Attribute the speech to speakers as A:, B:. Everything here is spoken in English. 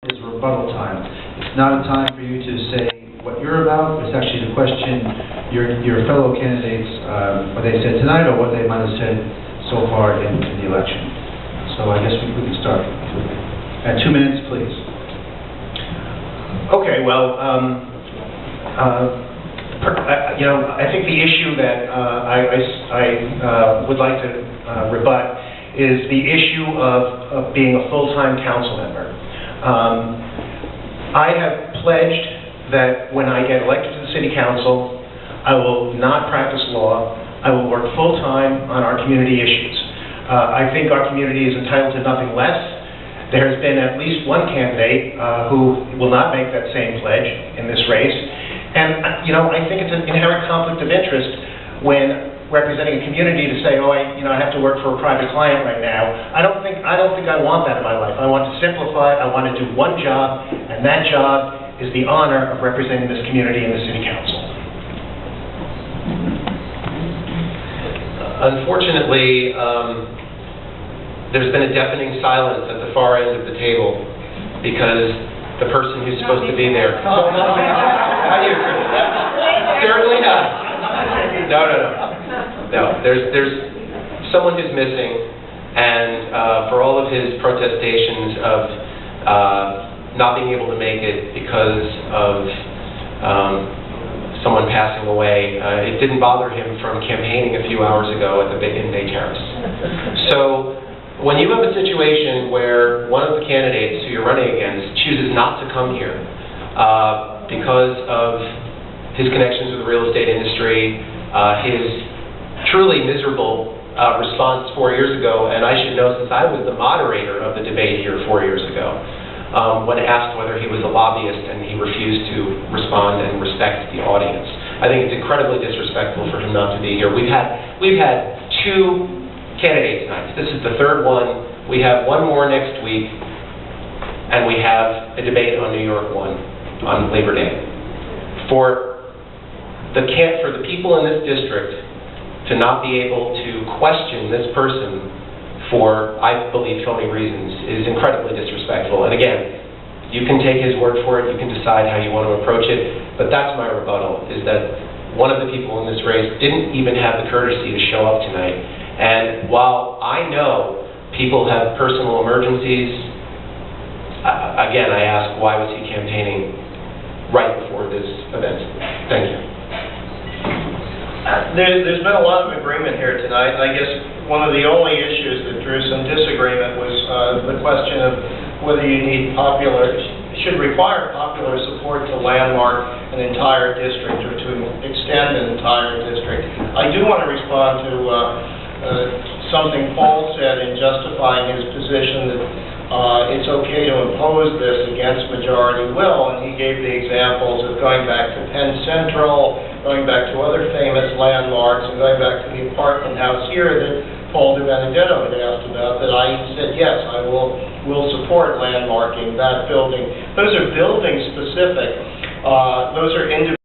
A: Is rebuttal time. It's not a time for you to say what you're about. It's actually to question your fellow candidates, what they said tonight or what they might have said so far in the election. So I guess we can start. At 2 minutes, please.
B: Okay, well, I think the issue that I would like to rebut is the issue of being a full-time council member. I have pledged that when I get elected to the City Council, I will not practice law. I will work full-time on our community issues. I think our community is entitled to nothing less. There has been at least one candidate who will not make that same pledge in this race. And, I think it's an inherent conflict of interest when representing a community to say, oh, I have to work for a private client right now. I don't think I want that in my life. I want to simplify. I want to do one job, and that job is the honor of representing this community in the City Council.
C: Unfortunately, there's been a deafening silence at the far end of the table because the person who's supposed to be there. Certainly not. No, there's someone who's missing, and for all of his protestations of not being able to make it because of someone passing away, it didn't bother him from campaigning a few hours ago in Bay Terrace. So when you have a situation where one of the candidates who you're running against chooses not to come here because of his connections with the real estate industry, his truly miserable response 4 years ago, and I should know since I was the moderator of the debate here 4 years ago, when asked whether he was a lobbyist and he refused to respond and respect the audience. I think it's incredibly disrespectful for him not to be here. We've had 2 candidate nights. This is the 3rd one. We have one more next week, and we have a debate on New York 1 on Labor Day. For the people in this district to not be able to question this person for, I believe, phony reasons is incredibly disrespectful. And again, you can take his word for it, you can decide how you want to approach it, but that's my rebuttal, is that one of the people in this race didn't even have the courtesy to show up tonight. And while I know people have personal emergencies, again, I ask, why was he campaigning right before this event? Thank you.
D: There's been a lot of agreement here tonight. I guess one of the only issues that drew some disagreement was the question of whether you should require popular support to landmark an entire district or to extend an entire district. I do want to respond to something Paul said in justifying his position that it's okay to impose this against majority will, and he gave the examples of going back to Penn Central, going back to other famous landmarks, and going back to the apartment house here that Paul DiBenedetto had asked about, that I said, yes, I will support landmarking that building. Those are building specific. Those are individual.